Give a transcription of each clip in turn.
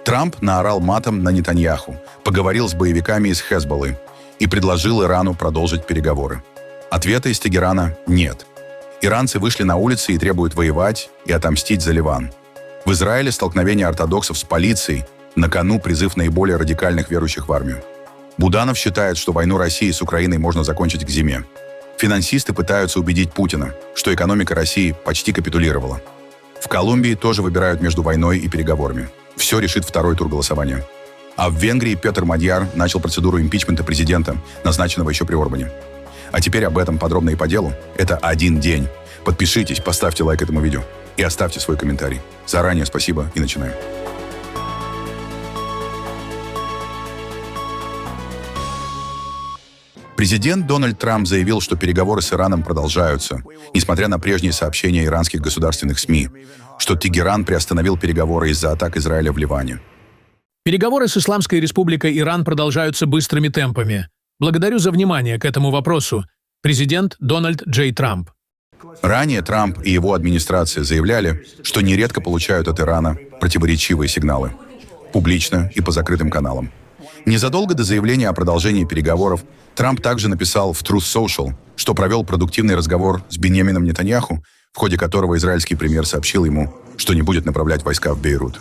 Трамп наорал матом на Нетаньяху, поговорил с боевиками из Хезболлы и предложил Ирану продолжить переговоры. Ответа из Тегерана нет. Иранцы вышли на улицы и требуют воевать и отомстить за Ливан. В Израиле столкновение ортодоксов с полицией, на кону призыв наиболее радикальных верующих в армию. Буданов считает, что войну России с Украиной можно закончить к зиме. Финансисты пытаются убедить Путина, что экономика России почти капитулировала. В Колумбии тоже выбирают между войной и переговорами. Все решит второй тур голосования. А в Венгрии Петр Мадьяр начал процедуру импичмента президента, назначенного еще при Орбане. А теперь об этом подробно и по делу. Это один день. Подпишитесь, поставьте лайк этому видео и оставьте свой комментарий. Заранее спасибо и начинаем. Президент Дональд Трамп заявил, что переговоры с Ираном продолжаются, несмотря на прежние сообщения иранских государственных СМИ, что Тегеран приостановил переговоры из-за атак Израиля в Ливане. Переговоры с Исламской Республикой Иран продолжаются быстрыми темпами. Благодарю за внимание к этому вопросу. Президент Дональд Джей Трамп. Ранее Трамп и его администрация заявляли, что нередко получают от Ирана противоречивые сигналы. Публично и по закрытым каналам. Незадолго до заявления о продолжении переговоров Трамп также написал в Truth Social, что провел продуктивный разговор с Биньямином Нетаньяху, в ходе которого израильский премьер сообщил ему, что не будет направлять войска в Бейрут.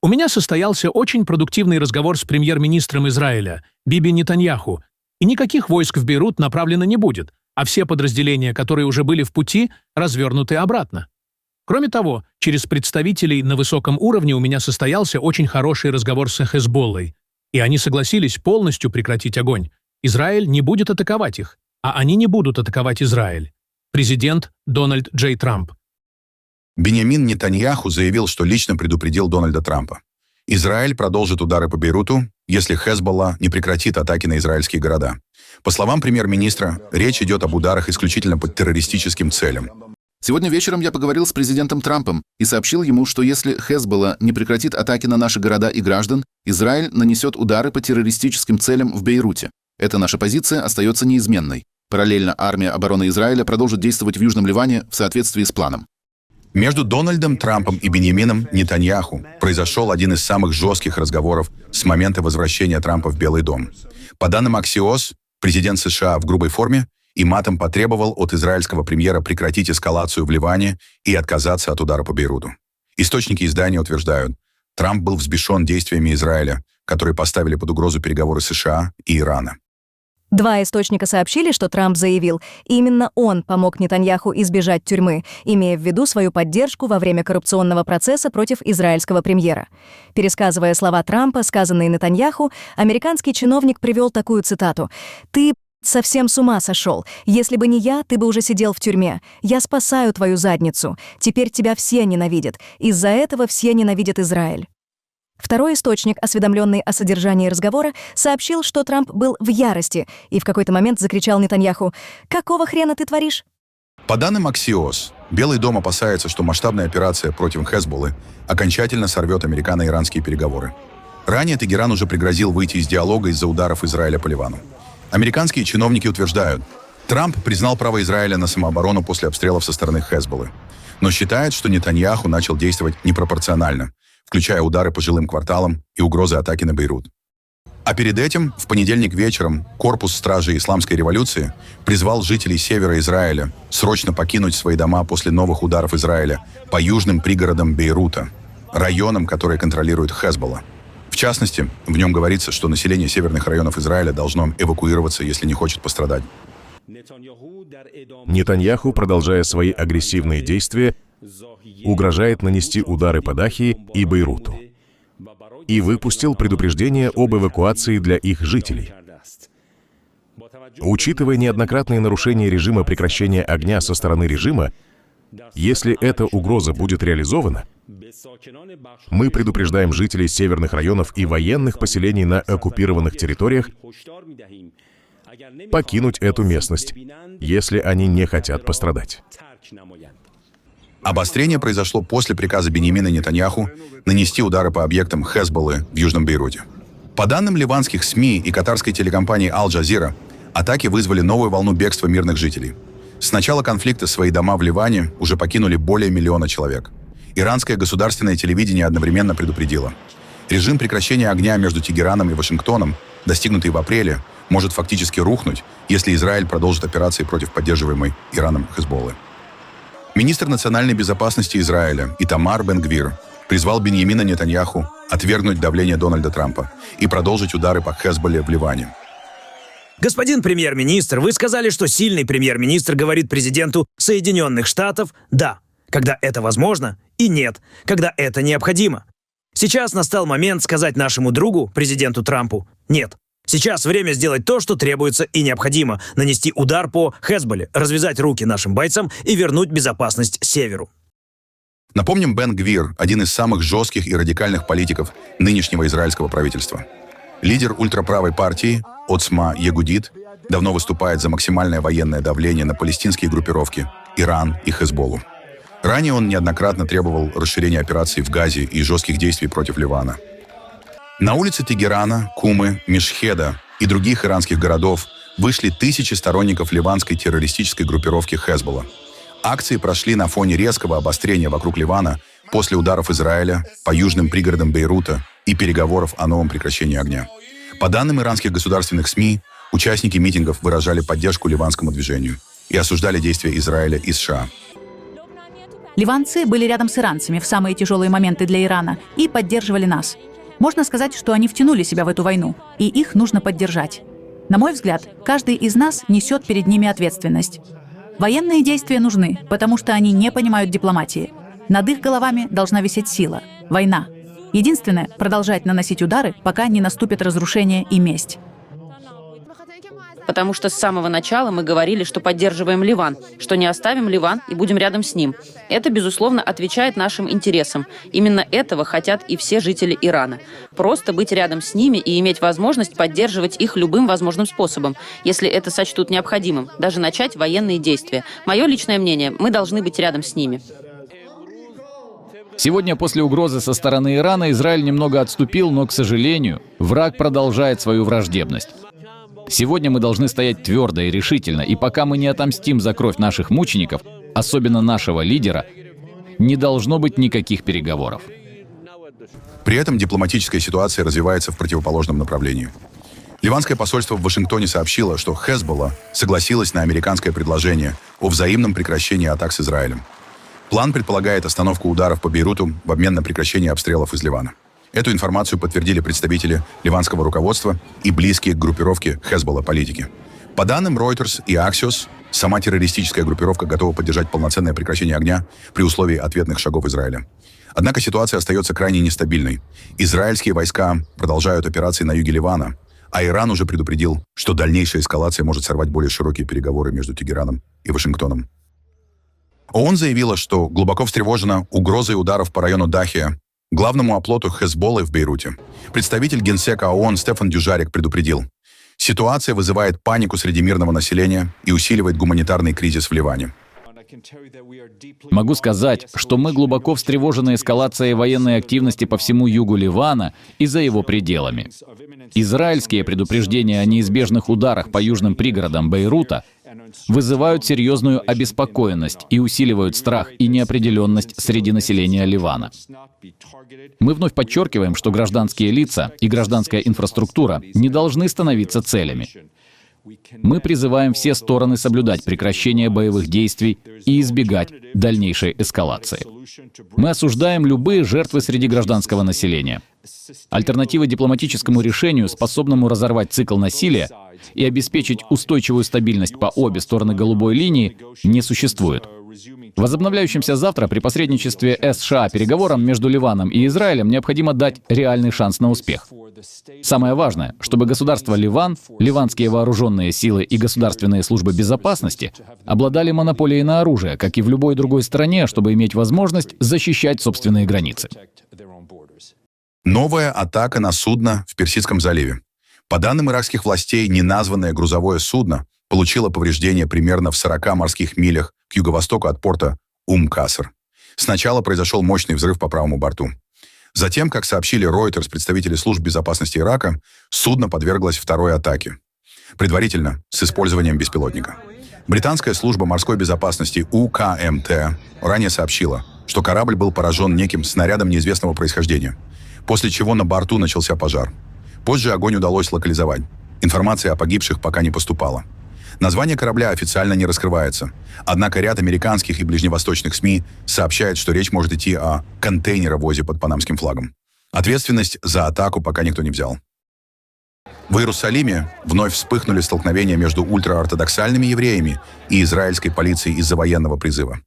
У меня состоялся очень продуктивный разговор с премьер-министром Израиля, Биби Нетаньяху, и никаких войск в Бейрут направлено не будет, а все подразделения, которые уже были в пути, развернуты обратно. Кроме того, через представителей на высоком уровне у меня состоялся очень хороший разговор с Хезболлой, и они согласились полностью прекратить огонь. Израиль не будет атаковать их, а они не будут атаковать Израиль. Президент Дональд Джей Трамп. Биньямин Нетаньяху заявил, что лично предупредил Дональда Трампа. Израиль продолжит удары по Бейруту, если Хезболла не прекратит атаки на израильские города. По словам премьер-министра, речь идет об ударах исключительно по террористическим целям. Сегодня вечером я поговорил с президентом Трампом и сообщил ему, что если Хезболла не прекратит атаки на наши города и граждан, Израиль нанесет удары по террористическим целям в Бейруте. Эта наша позиция остается неизменной. Параллельно армия обороны Израиля продолжит действовать в Южном Ливане в соответствии с планом. Между Дональдом Трампом и Биньямином Нетаньяху произошел один из самых жестких разговоров с момента возвращения Трампа в Белый дом. По данным Axios, президент США в грубой форме и матом потребовал от израильского премьера прекратить эскалацию в Ливане и отказаться от удара по Бейруту. Источники издания утверждают, Трамп был взбешен действиями Израиля, которые поставили под угрозу переговоры США и Ирана. Два источника сообщили, что Трамп заявил, именно он помог Нетаньяху избежать тюрьмы, имея в виду свою поддержку во время коррупционного процесса против израильского премьера. Пересказывая слова Трампа, сказанные Нетаньяху, американский чиновник привел такую цитату: «Ты совсем с ума сошел. Если бы не я, ты бы уже сидел в тюрьме. Я спасаю твою задницу. Теперь тебя все ненавидят. Из-за этого все ненавидят Израиль». Второй источник, осведомленный о содержании разговора, сообщил, что Трамп был в ярости и в какой-то момент закричал Нетаньяху: «Какого хрена ты творишь?» По данным Axios, Белый дом опасается, что масштабная операция против Хезболлы окончательно сорвет американо-иранские переговоры. Ранее Тегеран уже пригрозил выйти из диалога из-за ударов Израиля по Ливану. Американские чиновники утверждают, Трамп признал право Израиля на самооборону после обстрелов со стороны Хезболлы, но считает, что Нетаньяху начал действовать непропорционально, включая удары по жилым кварталам и угрозы атаки на Бейрут. А перед этим, в понедельник вечером, корпус стражей Исламской революции призвал жителей севера Израиля срочно покинуть свои дома после новых ударов Израиля по южным пригородам Бейрута, районам, которые контролирует Хезболла. В частности, в нем говорится, что население северных районов Израиля должно эвакуироваться, если не хочет пострадать. Нетаньяху, продолжая свои агрессивные действия, угрожает нанести удары по Дахии и Бейруту и выпустил предупреждение об эвакуации для их жителей. Учитывая неоднократные нарушения режима прекращения огня со стороны режима, если эта угроза будет реализована, мы предупреждаем жителей северных районов и военных поселений на оккупированных территориях покинуть эту местность, если они не хотят пострадать. Обострение произошло после приказа Биньямина Нетаньяху нанести удары по объектам Хезболлы в Южном Бейруте. По данным ливанских СМИ и катарской телекомпании Аль-Джазира, атаки вызвали новую волну бегства мирных жителей. С начала конфликта свои дома в Ливане уже покинули более 1 миллиона человек. Иранское государственное телевидение одновременно предупредило: Режим прекращения огня между Тегераном и Вашингтоном, достигнутый в апреле, может фактически рухнуть, если Израиль продолжит операции против поддерживаемой Ираном Хезболлы. Министр национальной безопасности Израиля Итамар Бен-Гвир призвал Биньямина Нетаньяху отвергнуть давление Дональда Трампа и продолжить удары по Хезболле в Ливане. Господин премьер-министр, вы сказали, что сильный премьер-министр говорит президенту Соединенных Штатов «да», когда это возможно, и «нет», когда это необходимо. Сейчас настал момент сказать нашему другу, президенту Трампу, «нет». Сейчас время сделать то, что требуется и необходимо – нанести удар по Хезболле, развязать руки нашим бойцам и вернуть безопасность Северу. Напомним, Бен-Гвир – один из самых жестких и радикальных политиков нынешнего израильского правительства. Лидер ультраправой партии Оцма Ягудит давно выступает за максимальное военное давление на палестинские группировки Иран и Хезболлу. Ранее он неоднократно требовал расширения операций в Газе и жестких действий против Ливана. На улицы Тегерана, Кумы, Мешхеда и других иранских городов вышли тысячи сторонников ливанской террористической группировки Хезболла. Акции прошли на фоне резкого обострения вокруг Ливана после ударов Израиля по южным пригородам Бейрута и переговоров о новом прекращении огня. По данным иранских государственных СМИ, участники митингов выражали поддержку ливанскому движению и осуждали действия Израиля и США. Ливанцы были рядом с иранцами в самые тяжелые моменты для Ирана и поддерживали нас. Можно сказать, что они втянули себя в эту войну, и их нужно поддержать. На мой взгляд, каждый из нас несет перед ними ответственность. Военные действия нужны, потому что они не понимают дипломатии. Над их головами должна висеть сила – война. Единственное – продолжать наносить удары, пока не наступит разрушение и месть. Потому что с самого начала мы говорили, что поддерживаем Ливан, что не оставим Ливан и будем рядом с ним. Это, безусловно, отвечает нашим интересам. Именно этого хотят и все жители Ирана. Просто быть рядом с ними и иметь возможность поддерживать их любым возможным способом, если это сочтут необходимым, даже начать военные действия. Мое личное мнение, мы должны быть рядом с ними. Сегодня после угрозы со стороны Ирана Израиль немного отступил, но, к сожалению, враг продолжает свою враждебность. Сегодня мы должны стоять твердо и решительно, и пока мы не отомстим за кровь наших мучеников, особенно нашего лидера, не должно быть никаких переговоров. При этом дипломатическая ситуация развивается в противоположном направлении. Ливанское посольство в Вашингтоне сообщило, что Хезболла согласилась на американское предложение о взаимном прекращении атак с Израилем. План предполагает остановку ударов по Бейруту в обмен на прекращение обстрелов из Ливана. Эту информацию подтвердили представители ливанского руководства и близкие к группировке Хезболла политики. По данным Reuters и Axios, сама террористическая группировка готова поддержать полноценное прекращение огня при условии ответных шагов Израиля. Однако ситуация остается крайне нестабильной. Израильские войска продолжают операции на юге Ливана, а Иран уже предупредил, что дальнейшая эскалация может сорвать более широкие переговоры между Тегераном и Вашингтоном. ООН заявила, что глубоко встревожена угрозой ударов по району Дахия, главному оплоту Хезболлы в Бейруте. Представитель Генсека ООН Стефан Дюжарик предупредил: ситуация вызывает панику среди мирного населения и усиливает гуманитарный кризис в Ливане. Могу сказать, что мы глубоко встревожены эскалацией военной активности по всему югу Ливана и за его пределами. Израильские предупреждения о неизбежных ударах по южным пригородам Бейрута вызывают серьезную обеспокоенность и усиливают страх и неопределенность среди населения Ливана. Мы вновь подчеркиваем, что гражданские лица и гражданская инфраструктура не должны становиться целями. Мы призываем все стороны соблюдать прекращение боевых действий и избегать дальнейшей эскалации. Мы осуждаем любые жертвы среди гражданского населения. Альтернативы дипломатическому решению, способному разорвать цикл насилия и обеспечить устойчивую стабильность по обе стороны голубой линии, не существует. Возобновляющимся завтра при посредничестве США переговорам между Ливаном и Израилем необходимо дать реальный шанс на успех. Самое важное, чтобы государство Ливан, ливанские вооруженные силы и государственные службы безопасности обладали монополией на оружие, как и в любой другой стране, чтобы иметь возможность защищать собственные границы. Новая атака на судно в Персидском заливе. По данным иракских властей, неназванное грузовое судно получило повреждения примерно в 40 морских милях к юго-востоку от порта Ум-Каср. Сначала произошел мощный взрыв по правому борту. Затем, как сообщили Reuters представители служб безопасности Ирака, судно подверглось второй атаке. Предварительно, с использованием беспилотника. Британская служба морской безопасности УКМТ ранее сообщила, что корабль был поражен неким снарядом неизвестного происхождения. после чего на борту начался пожар. Позже огонь удалось локализовать. Информация о погибших пока не поступала. Название корабля официально не раскрывается. Однако ряд американских и ближневосточных СМИ сообщает, что речь может идти о контейнеровозе под панамским флагом. Ответственность за атаку пока никто не взял. В Иерусалиме вновь вспыхнули столкновения между ультраортодоксальными евреями и израильской полицией из-за военного призыва.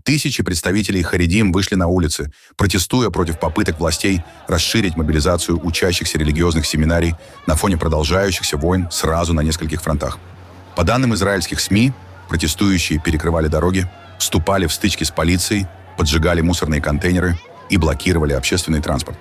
Тысячи представителей харидим вышли на улицы, протестуя против попыток властей расширить мобилизацию учащихся религиозных семинарий на фоне продолжающихся войн сразу на нескольких фронтах. По данным израильских СМИ, протестующие перекрывали дороги, вступали в стычки с полицией, поджигали мусорные контейнеры и блокировали общественный транспорт.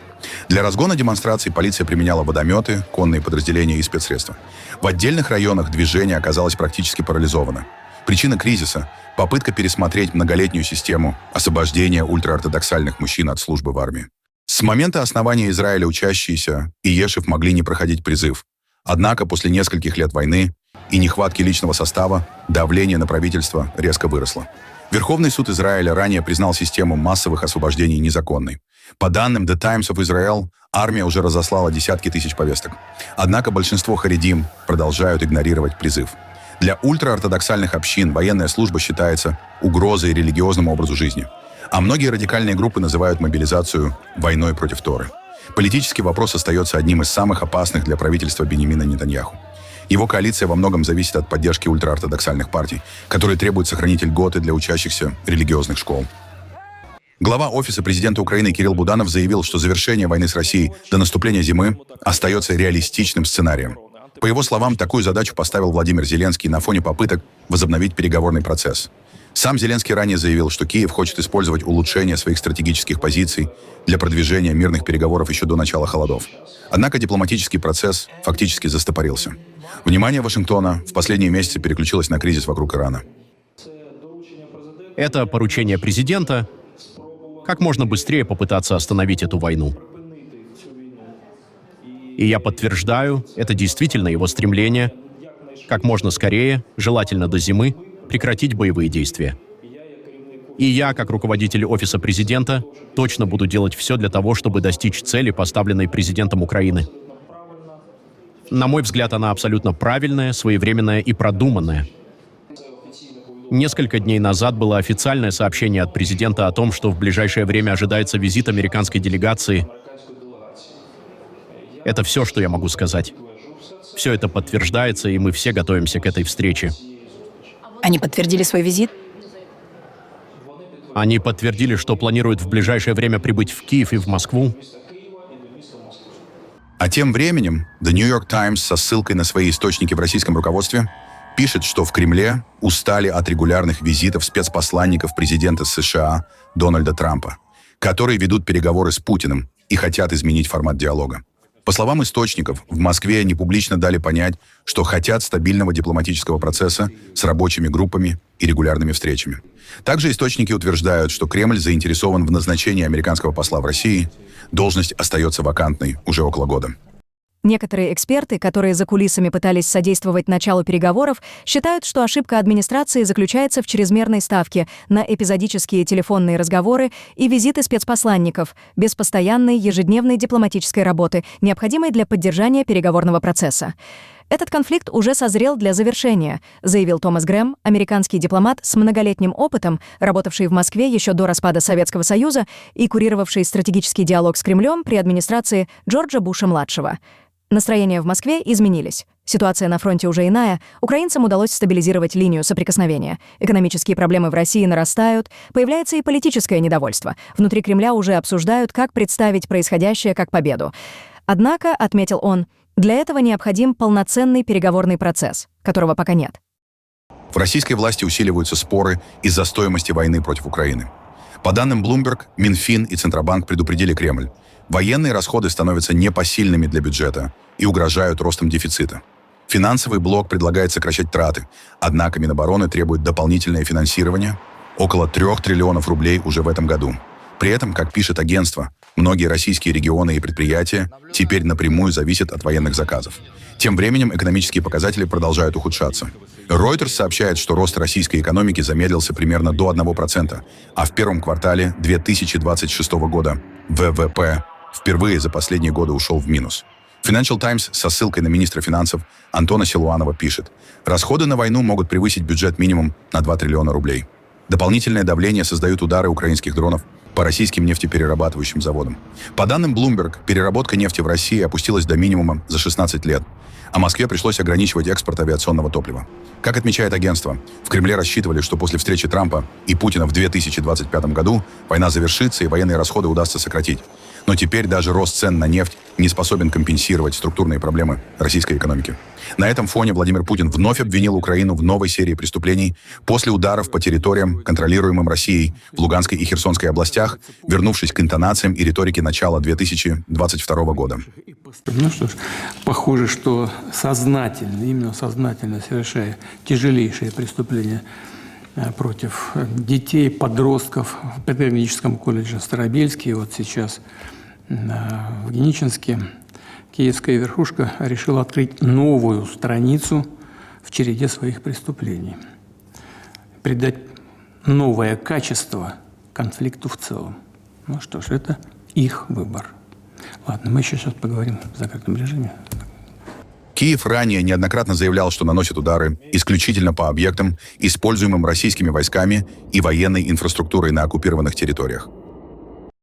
Для разгона демонстраций полиция применяла водометы, конные подразделения и спецсредства. В отдельных районах движение оказалось практически парализовано. Причина кризиса – попытка пересмотреть многолетнюю систему освобождения ультраортодоксальных мужчин от службы в армии. С момента основания Израиля учащиеся и ешив могли не проходить призыв. Однако после нескольких лет войны и нехватки личного состава давление на правительство резко выросло. Верховный суд Израиля ранее признал систему массовых освобождений незаконной. По данным The Times of Israel, армия уже разослала десятки тысяч повесток. Однако большинство харидим продолжают игнорировать призыв. Для ультраортодоксальных общин военная служба считается угрозой религиозному образу жизни. А многие радикальные группы называют мобилизацию войной против Торы. Политический вопрос остается одним из самых опасных для правительства Биньямина Нетаньяху. Его коалиция во многом зависит от поддержки ультраортодоксальных партий, которые требуют сохранить льготы для учащихся религиозных школ. Глава Офиса президента Украины Кирилл Буданов заявил, что завершение войны с Россией до наступления зимы остается реалистичным сценарием. По его словам, такую задачу поставил Владимир Зеленский на фоне попыток возобновить переговорный процесс. Сам Зеленский ранее заявил, что Киев хочет использовать улучшение своих стратегических позиций для продвижения мирных переговоров еще до начала холодов. Однако дипломатический процесс фактически застопорился. Внимание Вашингтона в последние месяцы переключилось на кризис вокруг Ирана. Это поручение президента как можно быстрее попытаться остановить эту войну. И я подтверждаю, это действительно его стремление как можно скорее, желательно до зимы, прекратить боевые действия. И я, как руководитель Офиса президента, точно буду делать все для того, чтобы достичь цели, поставленной президентом Украины. На мой взгляд, она абсолютно правильная, своевременная и продуманная. Несколько дней назад было официальное сообщение от президента о том, что в ближайшее время ожидается визит американской делегации. Это все, что я могу сказать. Все это подтверждается, и мы все готовимся к этой встрече. Они подтвердили свой визит? Они подтвердили, что планируют в ближайшее время прибыть в Киев и в Москву. А тем временем The New York Times со ссылкой на свои источники в российском руководстве пишет, что в Кремле устали от регулярных визитов спецпосланников президента США Дональда Трампа, которые ведут переговоры с Путиным и хотят изменить формат диалога. По словам источников, в Москве они публично дали понять, что хотят стабильного дипломатического процесса с рабочими группами и регулярными встречами. Также источники утверждают, что Кремль заинтересован в назначении американского посла в России. Должность остается вакантной уже около года. Некоторые эксперты, которые за кулисами пытались содействовать началу переговоров, считают, что ошибка администрации заключается в чрезмерной ставке на эпизодические телефонные разговоры и визиты спецпосланников, без постоянной ежедневной дипломатической работы, необходимой для поддержания переговорного процесса. Этот конфликт уже созрел для завершения, заявил Томас Грэм, американский дипломат с многолетним опытом, работавший в Москве еще до распада Советского Союза и курировавший стратегический диалог с Кремлем при администрации Джорджа Буша-младшего. Настроения в Москве изменились. Ситуация на фронте уже иная. Украинцам удалось стабилизировать линию соприкосновения. Экономические проблемы в России нарастают. Появляется и политическое недовольство. Внутри Кремля уже обсуждают, как представить происходящее как победу. Однако, отметил он, для этого необходим полноценный переговорный процесс, которого пока нет. В российской власти усиливаются споры из-за стоимости войны против Украины. По данным Bloomberg, Минфин и Центробанк предупредили Кремль. Военные расходы становятся непосильными для бюджета и угрожают ростом дефицита. Финансовый блок предлагает сокращать траты, однако Минобороны требует дополнительное финансирование около 3 триллионов рублей уже в этом году. При этом, как пишет агентство, многие российские регионы и предприятия теперь напрямую зависят от военных заказов. Тем временем экономические показатели продолжают ухудшаться. Reuters сообщает, что рост российской экономики замедлился примерно до 1%, а в первом квартале 2026 года ВВП впервые за последние годы ушел в минус. Financial Times со ссылкой на министра финансов Антона Силуанова пишет: расходы на войну могут превысить бюджет минимум на 2 триллиона рублей. Дополнительное давление создают удары украинских дронов по российским нефтеперерабатывающим заводам. По данным Bloomberg, переработка нефти в России опустилась до минимума за 16 лет, а Москве пришлось ограничивать экспорт авиационного топлива. Как отмечает агентство, в Кремле рассчитывали, что после встречи Трампа и Путина в 2025 году война завершится и военные расходы удастся сократить. Но теперь даже рост цен на нефть не способен компенсировать структурные проблемы российской экономики. На этом фоне Владимир Путин вновь обвинил Украину в новой серии преступлений после ударов по территориям, контролируемым Россией в Луганской и Херсонской областях, вернувшись к интонациям и риторике начала 2022 года. Ну что ж, похоже, что именно сознательно совершая тяжелейшие преступления против детей, подростков в педагогическом колледже Старобельске, и вот сейчас в Геничинске киевская верхушка решила открыть новую страницу в череде своих преступлений, придать новое качество конфликту в целом. Ну что ж, это их выбор. Ладно, мы еще сейчас поговорим в закрытом режиме. Киев ранее неоднократно заявлял, что наносит удары исключительно по объектам, используемым российскими войсками и военной инфраструктурой на оккупированных территориях.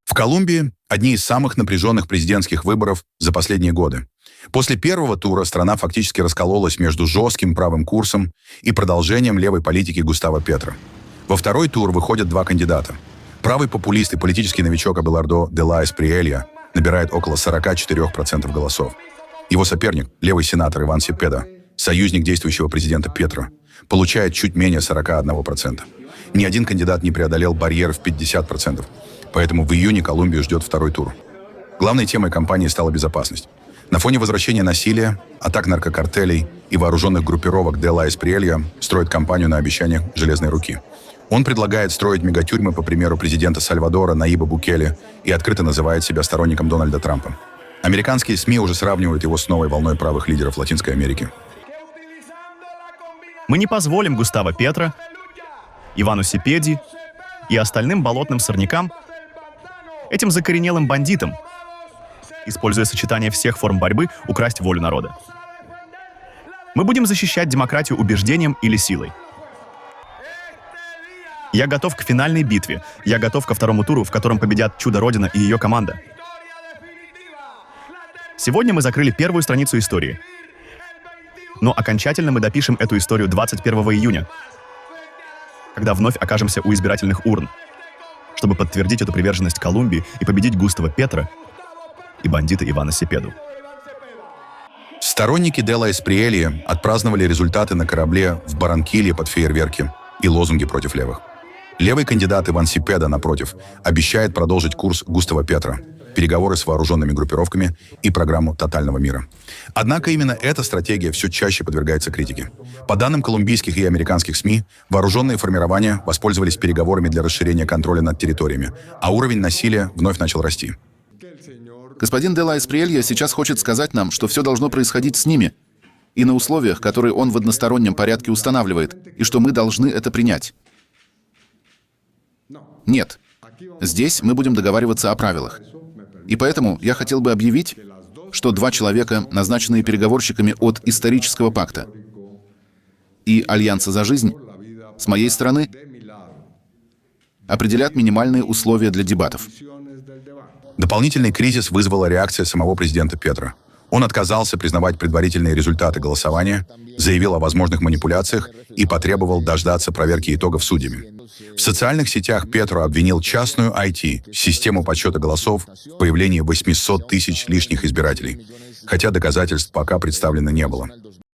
В Колумбии одни из самых напряженных президентских выборов за последние годы. После первого тура страна фактически раскололась между жестким правым курсом и продолжением левой политики Густаво Петро. Во второй тур выходят два кандидата. Правый популист и политический новичок Абелардо де ла Эсприэлья набирает около 44% голосов. Его соперник, левый сенатор Иван Сепеда, союзник действующего президента Петро, получает чуть менее 41%. Ни один кандидат не преодолел барьер в 50%, поэтому в июне Колумбию ждет второй тур. Главной темой кампании стала безопасность. На фоне возвращения насилия, атак наркокартелей и вооруженных группировок де ла Эсприэлья строит кампанию на обещаниях железной руки. Он предлагает строить мегатюрьмы по примеру президента Сальвадора Наиба Букеле и открыто называет себя сторонником Дональда Трампа. Американские СМИ уже сравнивают его с новой волной правых лидеров Латинской Америки. Мы не позволим Густаво Петро, Ивану Сепеди и остальным болотным сорнякам, этим закоренелым бандитам, используя сочетание всех форм борьбы, украсть волю народа. Мы будем защищать демократию убеждением или силой. Я готов к финальной битве. Я готов ко второму туру, в котором победят Чудо-Родина и ее команда. Сегодня мы закрыли первую страницу истории. Но окончательно мы допишем эту историю 21 июня, когда вновь окажемся у избирательных урн, чтобы подтвердить эту приверженность Колумбии и победить Густаво Петро и бандита Ивана Сепеду. Сторонники де ла Эсприэлья отпраздновали результаты на корабле в Барранкилье под фейерверки и лозунги против левых. Левый кандидат Иван Сепеда, напротив, обещает продолжить курс Густаво Петро, переговоры с вооруженными группировками и программу тотального мира. Однако именно эта стратегия все чаще подвергается критике. По данным колумбийских и американских СМИ, вооруженные формирования воспользовались переговорами для расширения контроля над территориями, а уровень насилия вновь начал расти. Господин де ла Эсприэлья сейчас хочет сказать нам, что все должно происходить с ними и на условиях, которые он в одностороннем порядке устанавливает, и что мы должны это принять. Нет. Здесь мы будем договариваться о правилах. И поэтому я хотел бы объявить, что два человека, назначенные переговорщиками от исторического пакта и Альянса за жизнь, с моей стороны, определят минимальные условия для дебатов. Дополнительный кризис вызвала реакция самого президента Петро. Он отказался признавать предварительные результаты голосования, заявил о возможных манипуляциях и потребовал дождаться проверки итогов судьями. В социальных сетях Петро обвинил частную IT, систему подсчета голосов, в появлении 800 тысяч лишних избирателей, хотя доказательств пока представлено не было.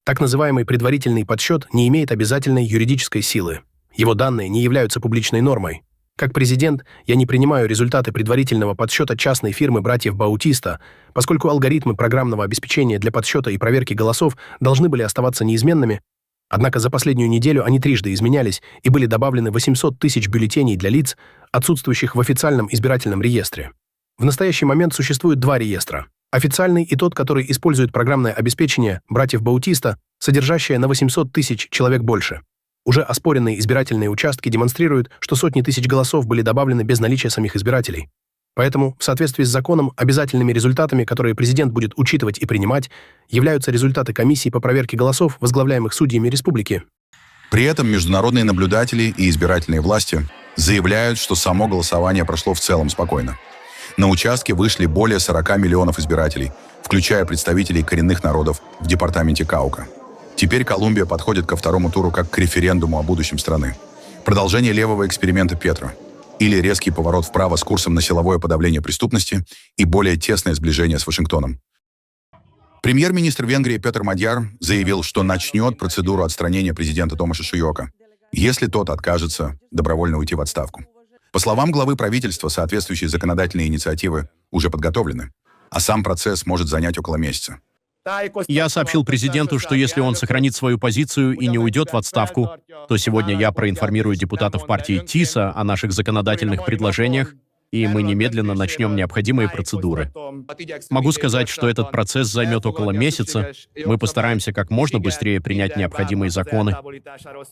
Так называемый предварительный подсчет не имеет обязательной юридической силы. Его данные не являются публичной нормой. Как президент, я не принимаю результаты предварительного подсчета частной фирмы братьев Баутиста, поскольку алгоритмы программного обеспечения для подсчета и проверки голосов должны были оставаться неизменными, однако за последнюю неделю они трижды изменялись и были добавлены 800 тысяч бюллетеней для лиц, отсутствующих в официальном избирательном реестре. В настоящий момент существует два реестра. Официальный и тот, который использует программное обеспечение братьев Баутиста, содержащее на 800 тысяч человек больше. Уже оспоренные избирательные участки демонстрируют, что сотни тысяч голосов были добавлены без наличия самих избирателей. Поэтому, в соответствии с законом, обязательными результатами, которые президент будет учитывать и принимать, являются результаты комиссий по проверке голосов, возглавляемых судьями республики. При этом международные наблюдатели и избирательные власти заявляют, что само голосование прошло в целом спокойно. На участке вышли более 40 миллионов избирателей, включая представителей коренных народов в департаменте Каука. Теперь Колумбия подходит ко второму туру как к референдуму о будущем страны. Продолжение левого эксперимента Петро. Или резкий поворот вправо с курсом на силовое подавление преступности и более тесное сближение с Вашингтоном. Премьер-министр Венгрии Петр Мадьяр заявил, что начнет процедуру отстранения президента Томаша Шуйока, если тот откажется добровольно уйти в отставку. По словам главы правительства, соответствующие законодательные инициативы уже подготовлены, а сам процесс может занять около месяца. Я сообщил президенту, что если он сохранит свою позицию и не уйдет в отставку, то сегодня я проинформирую депутатов партии ТИСа о наших законодательных предложениях, и мы немедленно начнем необходимые процедуры. Могу сказать, что этот процесс займет около месяца. Мы постараемся как можно быстрее принять необходимые законы.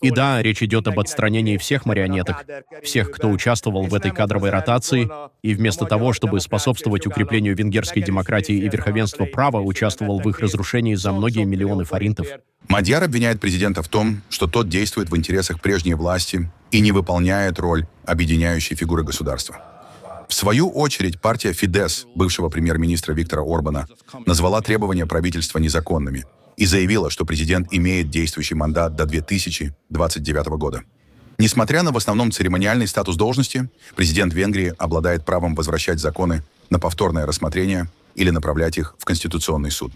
И да, речь идет об отстранении всех марионеток, всех, кто участвовал в этой кадровой ротации, и вместо того, чтобы способствовать укреплению венгерской демократии и верховенства права, участвовал в их разрушении за многие миллионы форинтов. Мадьяр обвиняет президента в том, что тот действует в интересах прежней власти и не выполняет роль объединяющей фигуры государства. В свою очередь, партия Фидес, бывшего премьер-министра Виктора Орбана, назвала требования правительства незаконными и заявила, что президент имеет действующий мандат до 2029 года. Несмотря на в основном церемониальный статус должности, президент Венгрии обладает правом возвращать законы на повторное рассмотрение или направлять их в Конституционный суд.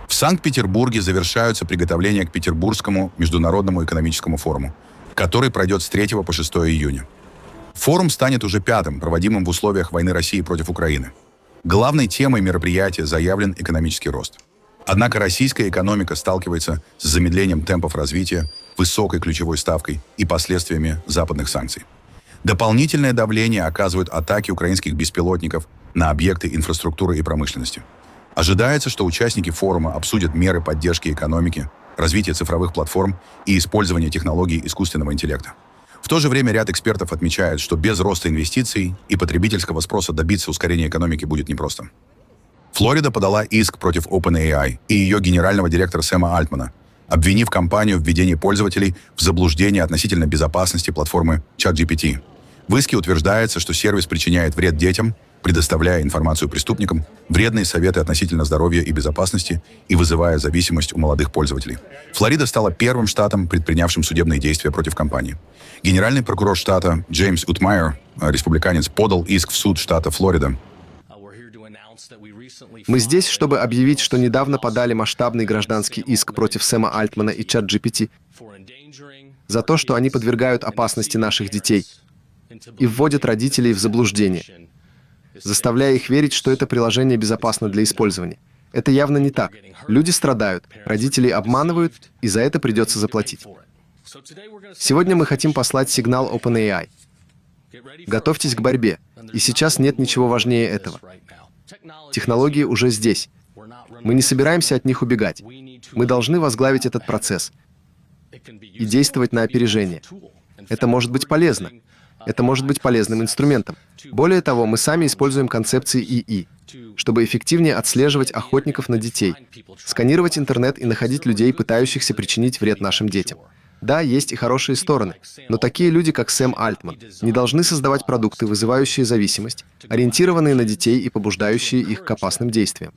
В Санкт-Петербурге завершаются приготовления к Петербургскому международному экономическому форуму, который пройдет с 3 по 6 июня. Форум станет уже 5-м, проводимым в условиях войны России против Украины. Главной темой мероприятия заявлен экономический рост. Однако российская экономика сталкивается с замедлением темпов развития, высокой ключевой ставкой и последствиями западных санкций. Дополнительное давление оказывают атаки украинских беспилотников на объекты инфраструктуры и промышленности. Ожидается, что участники форума обсудят меры поддержки экономики, развитие цифровых платформ и использование технологий искусственного интеллекта. В то же время ряд экспертов отмечает, что без роста инвестиций и потребительского спроса добиться ускорения экономики будет непросто. Флорида подала иск против OpenAI и ее генерального директора Сэма Альтмана, обвинив компанию в введении пользователей в заблуждение относительно безопасности платформы ChatGPT. В иске утверждается, что сервис причиняет вред детям, предоставляя информацию преступникам, вредные советы относительно здоровья и безопасности и вызывая зависимость у молодых пользователей. Флорида стала первым штатом, предпринявшим судебные действия против компании. Генеральный прокурор штата Джеймс Утмайер, республиканец, подал иск в суд штата Флорида. Мы здесь, чтобы объявить, что недавно подали масштабный гражданский иск против Сэма Альтмана и ChatGPT за то, что они подвергают опасности наших детей и вводят родителей в заблуждение, заставляя их верить, что это приложение безопасно для использования. Это явно не так. Люди страдают, родителей обманывают, и за это придется заплатить. Сегодня мы хотим послать сигнал OpenAI. Готовьтесь к борьбе, и сейчас нет ничего важнее этого. Технологии уже здесь. Мы не собираемся от них убегать. Мы должны возглавить этот процесс и действовать на опережение. Это может быть полезно. Это может быть полезным инструментом. Более того, мы сами используем концепции ИИ, чтобы эффективнее отслеживать охотников на детей, сканировать интернет и находить людей, пытающихся причинить вред нашим детям. Да, есть и хорошие стороны, но такие люди, как Сэм Альтман, не должны создавать продукты, вызывающие зависимость, ориентированные на детей и побуждающие их к опасным действиям.